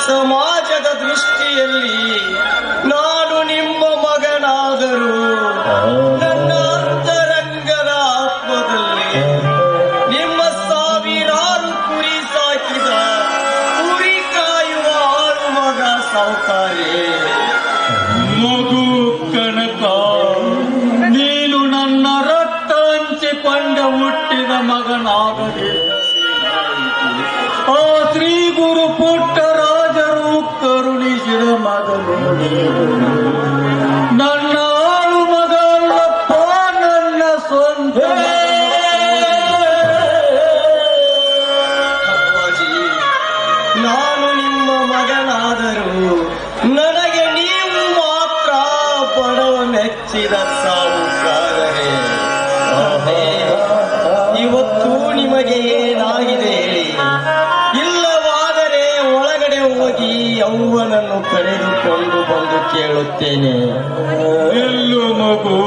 ಸಮಾಜದ ದೃಷ್ಟಿಯಲ್ಲಿ ನಾನು ನಿಮ್ಮ ಮಗನಾದರೂ ನನ್ನ ಅಂತರಂಗದ ಆತ್ಮದಲ್ಲಿ ನಿಮ್ಮ ಸಾವಿರಾರು ಕುರಿ ಸಾಕಿದ ಕುರಿ ಕಾಯುವ ಆಳು ಮಗ ಸಾವುಕಾರಿ. ಮಗು ಕನಕ, ನೀನು ನನ್ನ ರಕ್ತ ಹಂಚಿಕೊಂಡ ಹುಟ್ಟಿದ ಮಗನಾಗಲಿ. ಆ ಶ್ರೀ ಗುರು ಪುಟ್ಟರಾಜರು ಕರುಣಿಸಿದ ಮಗನು ನನ್ನ ಆಳು ಮಗ ಅಲ್ಲಪ್ಪ, ನನ್ನ ಸ್ವಂತ. ಅಪ್ಪಾಜಿ, ನಾನು ನಿಮ್ಮ ಮಗನಾದರೂ ನನಗೆ ನೀವು ಮಾತ್ರ ಬಡವ ಮೆಚ್ಚಿದ ಸಾವುಕಾರರೇ. ಇವತ್ತು ನಿಮಗೆ ಏನಾಗಿದೆ ಹೇಳಿ, ಇಲ್ಲವಾದರೆ ಒಳಗಡೆ ಹೋಗಿ ಯೌವನನ್ನು ಕರೆದುಕೊಂಡು ಬಂದು ಕೇಳುತ್ತೇನೆ. ಎಲ್ಲು ಮಗು,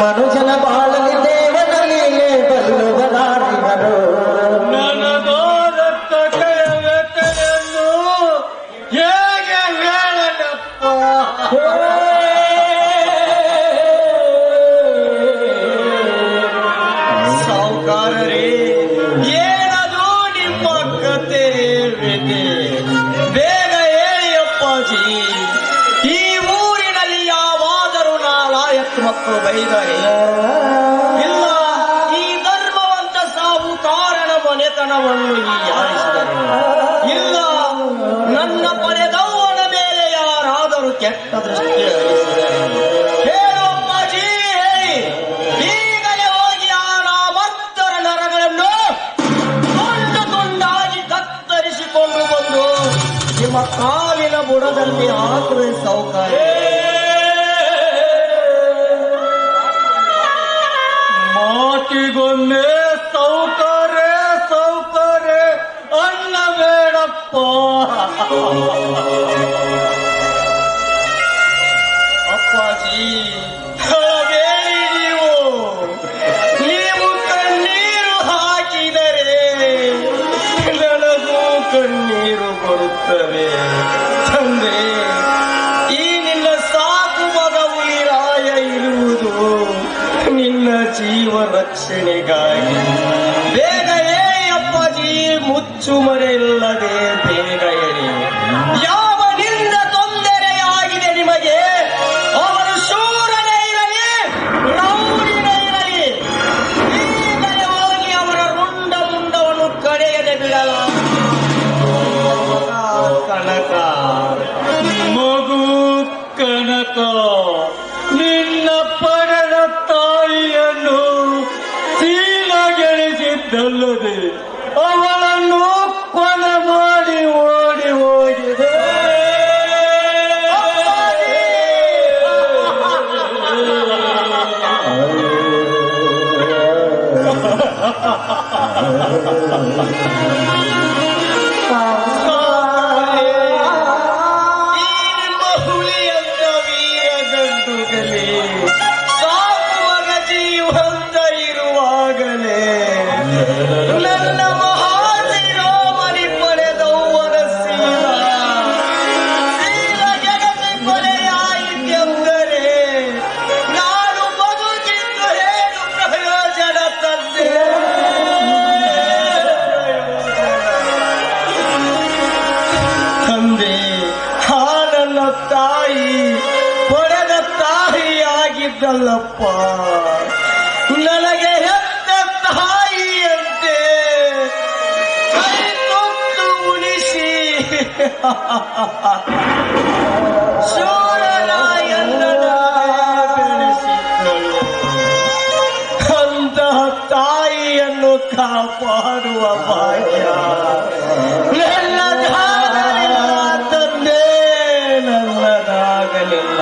ಮನುಜನ ಬಾಳಲಿ ದೇವನಲ್ಲಿ ಬಲ್ಲುವರಾರಿವರು. ನನಗಾದ ವ್ಯಥೆಯನ್ನು ಹೇಗೆ ಹೇಳಲಪ್ಪ? ಸಾವುಕಾರರೇ, ಏನದು ನಿಮ್ಮ ಕತೆ ವ್ಯಥೆ? ಬೇಗ ಹೇಳಿ ಅಪ್ಪಾಜಿ. ಈ ಊರಿನಲ್ಲಿ ಯಾವಾದರೂ ನಾಲಾಯಕ್ ಮಕ್ಕಳು ಬೈದರೆ, ಇಲ್ಲ ಈ ಧರ್ಮವಂತ ಸಾಹುಕಾರನ ಮನೆತನವನ್ನು ಹೀಯಾಳಿಸಿದರು, ಇಲ್ಲ ನನ್ನ ಪಡೆದವನ ಮೇಲೆ ಯಾರಾದರೂ ಕೆಟ್ಟ ದೃಷ್ಟಿ ಹರಿಸಿದರು, ಹೇಳು ಅಪ್ಪಾಜಿ ಹೇಳಿ. ಈಗಲೇ ಹೋಗಿ ಆ ನಾಮರ್ತರ ನರಗಳನ್ನು ತುಂಡು ತುಂಡಾಗಿ ಕತ್ತರಿಸಿಕೊಂಡು ಬಂದು ನಿಮ್ಮ ಕಾಲಿನ ಬುಡದಲ್ಲಿ ಹಾಕುವೆ ಸಾವುಕಾರ. ಮಾತಿಗೊಮ್ಮೆ ಸೌಕರ್ಯ ಸೌಕರ್ಯ ಅನ್ನ ಬೇಡಪ್ಪ. ಅಪ್ಪಾಜಿ, ಹೇಳಿ ನೀವು. ನೀವು ಕಣ್ಣೀರು ಹಾಕಿದರೆ ನನಗೂ ಕಣ್ಣೀರು ಬರುತ್ತವೆ. ತಂದೆ, ಈ ನಿನ್ನ ಸಾಕು ಮಗ ಉಳಿರಾಯ ಇರುವುದು ನಿನ್ನ ಜೀವ ರಕ್ಷಣೆಗಾಗಿ. ಬೇಗ ಹೇಳಿ ಅಪ್ಪಾಜಿ, ಮುಚ್ಚುಮರೆ ಇಲ್ಲದೆ ಬೇಗ ಹೇಳಿ. ಯಾವನಿಂದ ತೊಂದರೆಯಾಗಿದೆ ನಿಮಗೆ, ಅವನು ಶೂರನೇ ಇರಲಿ ರೌಡಿನೇ ಇರಲಿ, ಈಗಲೇ ಹೋಗಿ ಅವರ ರುಂಡ ಮುಂಡವನ್ನು ಕಡೆಯದೆ ಬಿಡಲ. ಕನಕ, ಮಗು ಕನಕ, ನಿನ್ನ ಪಡೆದ ತಾಯಿಯನ್ನು ಶೀಲಗೆಳಿಸಿದ್ದಲ್ಲದೆ ಅವಳನ್ನು ಕೊಲೆ ಮಾಡಿ ಓಡಿ ಹೋಗಿದೆ. ಈ ನಿಮ್ಮ ಹುಲಿಯಂತ ವೀರ ಗಂಡುಗಲೇ ಸಾಕುವಾಗ ಜೀವಂತ ಇರುವಾಗಲೇ ನನ್ನ ಮಹಾಶಿರೋಮಣಿ ಪಡೆದವನ ಶೀಲ ಗೆಡಸಿ ಕೊಲೆಯಾಯಿತೆಂದರೆ ನಾನು ಬದುಕಿದ್ದು ಏನು ಪ್ರಯೋಜನ ತಂದೆ? ತಂದೆ, ಆ ನನ್ನ ತಾಯಿ ಪಡೆದ ತಾಯಿಯಾಗಿದ್ದಲ್ಲಪ್ಪ, ನನಗೆ ಹೆತ್ತ ತಾಯಿಯಂತೆ ಕೈ ತೊಟ್ಟು ಉಳಿಸಿ ಶೂರನಾಯನ್ನ ಬೆಳೆಸಿದ್ದಳು. ಅಂತಹ ತಾಯಿಯನ್ನು ಕಾಪಾಡುವ ಭಾಗ್ಯ ನನ್ನದಾಗಲಿಲ್ಲ ತಂದೆ, ನನ್ನದಾಗಲಿಲ್ಲ.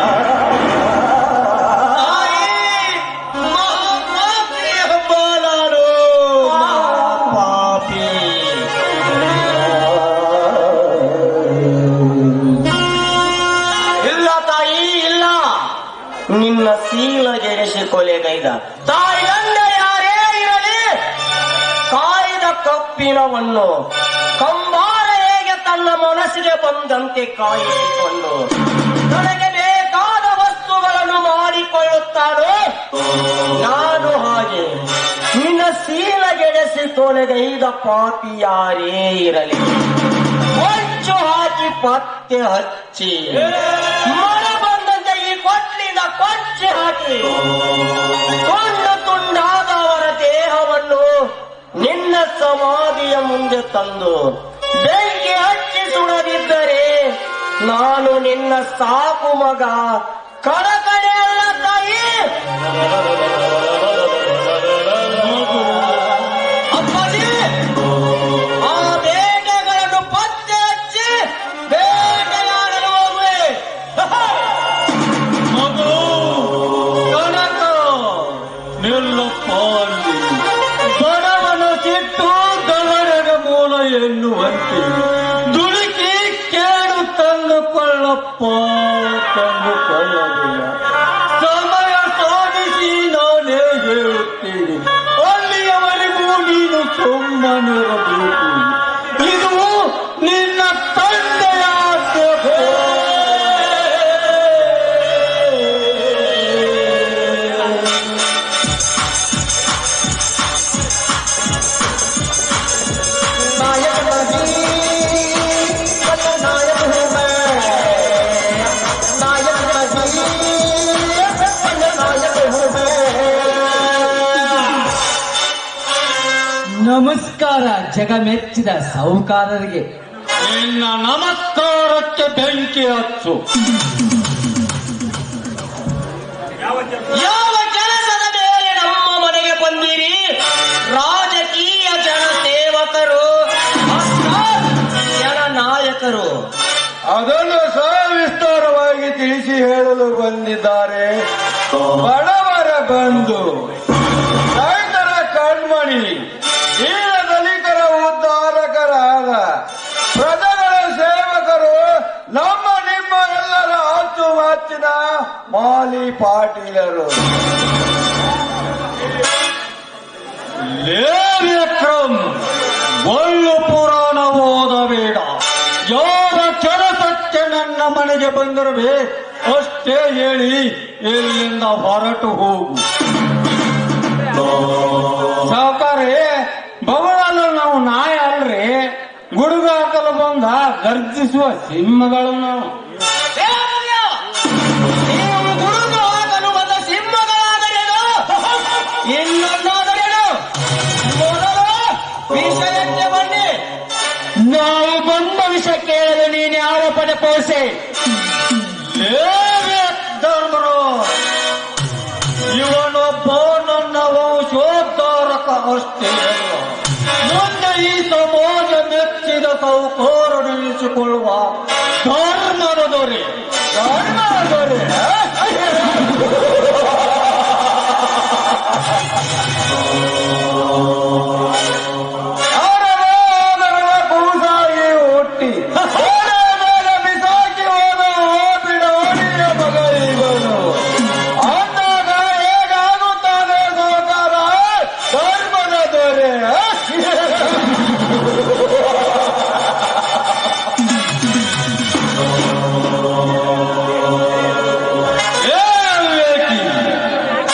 ತಾಯಿ, ಮಹಾಪಾಪಿಯ ಬಾಲಾಡು ಪಾಪಿ. ಇಲ್ಲ ತಾಯಿ, ಇಲ್ಲ. ನಿನ್ನ ಶೀಲಗೆರೆಸಿ ಕೊಲೆಗೈದ ತಾಯಿ ಗಂಡ ಯಾರೇ ಇರಲಿ, ಕಾಯ್ದ ಕಪ್ಪಿನವನ್ನು ಕಂಬಾರ ಹೇಗೆ ತನ್ನ ಮನಸ್ಸಿಗೆ ಬಂದಂತೆ ಕಾಯಿಸಿಕೊಂಡು ತನಗೆ ಬೇಕಾದ ವಸ್ತುಗಳನ್ನು ಮಾಡಿಕೊಳ್ಳುತ್ತಾನೋ ನಾನು ಹಾಗೆ ನಿನ್ನ ಶೀಲಗೆಡೆಸಿ ತೊಳೆಗೈದ ಪಾಪಿ ಯಾರೇ ಇರಲಿ ಹೊಂಚು ಹಾಕಿ ಪತ್ತೆ ಹಚ್ಚಿ ಮಳೆ ಬಂದಂತೆ ಈ ಕೊಟ್ಲಿನ ಕೊಂಚಿ ಹಾಕಿ ತುಂಡು ತುಂಡಾದ ಅವರ ದೇಹವನ್ನು ನಿನ್ನ ಸಮಾಧಿಯ ಮುಂದೆ ತಂದು ಬೆಂಕಿ ಹಚ್ಚಿ ಸುಡದಿದ್ದರೆ ನಾನು ನಿನ್ನ ಸಾಕು ಮಗ ಕಡಕಡೆ ಅಲ್ಲ ತಾಯಿ. ಅಪ್ಪಾಜಿ ಆ ಬೇಟೆಗಳನ್ನು ಪತ್ತೆ ಹಚ್ಚಿ ಬೇಟೆಯಾಡಲು ಹೋಗುವೆ. ಮಗು ಕನಕ ನಿಲ್ಲಪ್ಪ ಅಲ್ಲಿ. ಬಡವನ ಸಿಟ್ಟು ಗವರಗ ಮೂಲ ಎನ್ನುವಂತೆ ದುಡುಕಿ ಕೇಳು ತಂದುಕೊಳ್ಳಪ್ಪ ತಂದುಕೊಳ್ಳಲಿಲ್ಲ. ಸಮಯ ಸಾಧಿಸಿ ನಾನೇ ಹೇಳುತ್ತೇನೆ, ಅಲ್ಲಿಯವರೆಗೂ ನೀನು ಸುಮ್ಮನಿರಬೇಕು. ಇದು ನಿನ್ನ ತಂದೆಯ ಆಜ್ಞೆ. ನಮಸ್ಕಾರ ಜಗಮೆಚ್ಚಿದ ಸಾಹುಕಾರರಿಗೆ. ನಿನ್ನ ನಮಸ್ಕಾರಕ್ಕೆ ಬೆಂಕಿ ಹಚ್ಚು. ಯಾವ ಕೆಲಸದ ಮೇಲೆ ನಮ್ಮ ಮನೆಗೆ ಬಂದಿರಿ? ರಾಜಕೀಯ ಜನಸೇವಕರು ಜನನಾಯಕರು? ಅದನ್ನು ಸವಿಸ್ತಾರವಾಗಿ ತಿಳಿಸಿ ಹೇಳಲು ಬಂದಿದ್ದಾರೆ. ಬಡವರ ಬಂಧು, ರೈತರ ಕಣ್ಮಣಿ, ದೀನ ದಲಿತರ ಉದ್ಧಾರಕರಾದ ಪ್ರಜೆಗಳ ಸೇವಕರು, ನಮ್ಮ ನಿಮ್ಮ ಎಲ್ಲರ ಅಚ್ಚುಮೆಚ್ಚಿನ ಮಾಲಿ ಪಾಟೀಲರು. ವಿಕ್ರಮ್, ಒಳ್ಳು ಪುರಾಣ ಓದಬೇಡ. ಯಾವ ಕೆಲಸಕ್ಕೆ ನನ್ನ ಮನೆಗೆ ಬಂದಿರಬೇ ಅಷ್ಟೇ ಹೇಳಿ ಇಲ್ಲಿಂದ ಹೊರಟು ಹೋಗು. ಸಾವುಕಾರೆ, ಬಗಳಲ್ಲ ನಾವು ನಾಯಿ ಅಲ್ರಿ, ಗುಡುಗು ಹಾಕಲು ಬಂದ ಗರ್ಜಿಸುವ ಸಿಂಹಗಳು ನಾವು. ನೀವು ಗುಡುಗು ಹಾಕಲು ಬಂದ ಸಿಂಹಗಳಾದರೇನು? ಇನ್ನೊಂದಾದರೇನು? ಮೊದಲು ವಿಷಯಕ್ಕೆ ಬನ್ನಿ. ನಾವು ಬಂದ ವಿಷಯ ಕೇಳಲು ನೀನು ಯಾವ ಪದ ಪೋಸೆ? ಧರ್ಮರು, ಇವನೊಬ್ಬ ನನ್ನ ವಂಶೋದ್ಧಾರಕ ಅಷ್ಟೇ ಅಲ್ಲ, ಮುಂದೆ ಈ ಸಮಾಜ ಮೆಚ್ಚಿದ ಸೌಕರ್ಯನಿಸಿಕೊಳ್ಳುವ ಧರ್ಮದ ದೊರೆ. ಧರ್ಮದ ದೊರೆ ಕೂಸಾಗಿ ಹುಟ್ಟಿ ಬಿಸಾಕಿ ಹೋದ ಬಿಡೋಣಿಯ ಮಗ ಇವನು. ಅಂದಾಗ ಹೇಗಾಗುತ್ತಾನೆ ಸೋದರ ಧರ್ಮದ ದೊರೆ?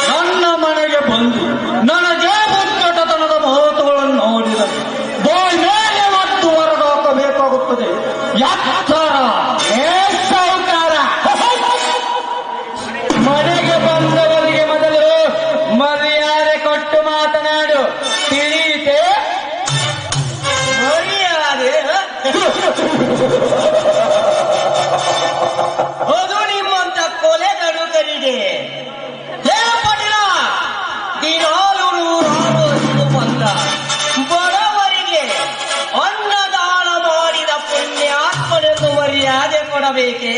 ನನ್ನ ಮನೆಗೆ ಬಂದು ನನಗೆ ಮುಚ್ಚಟತನದ ಮಹತ್ವಗಳನ್ನು ನೋಡಿದರೆ ಬಾಯಿ ಮೇಲೆ ಮತ್ತು ಹೊರಗಾಕಬೇಕಾಗುತ್ತದೆ. ಯಾಕಾರ ಸಾಹುಕಾರ, ಮನೆಗೆ ಬಂದವರಿಗೆ ಮೊದಲು ಮರ್ಯಾದೆ ಕೊಟ್ಟು ಮಾತನಾಡು, ತಿಳಿಯಿತೆ? ಮರ್ಯಾದೆ ಅದು ನಿಮ್ಮಂತ ಕೊಲೆಗಡುಕರಿಗೆ. ಹೇ ಪಟೇಲ, ದಿನಾಲು ನೂರಾರು ಹಸಿದು ಬಂದ ಬಡವರಿಗೆ ಅನ್ನದಾನ ಮಾಡಿದ ಪುಣ್ಯಾತ್ಮನೆಂದು ಮರ್ಯಾದೆ ಕೊಡಬೇಕೆ?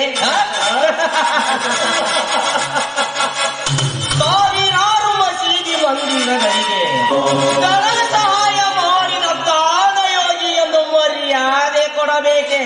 ಸಾವಿರಾರು ಮಸೀದಿ ಮಂದಿರಗಳಿಗೆ ಧನ ಸಹಾಯ ಮಾಡಿದ ದಾನಯೋಗಿ ಎಂದು ಮರ್ಯಾದೆ ಕೊಡಬೇಕೆ?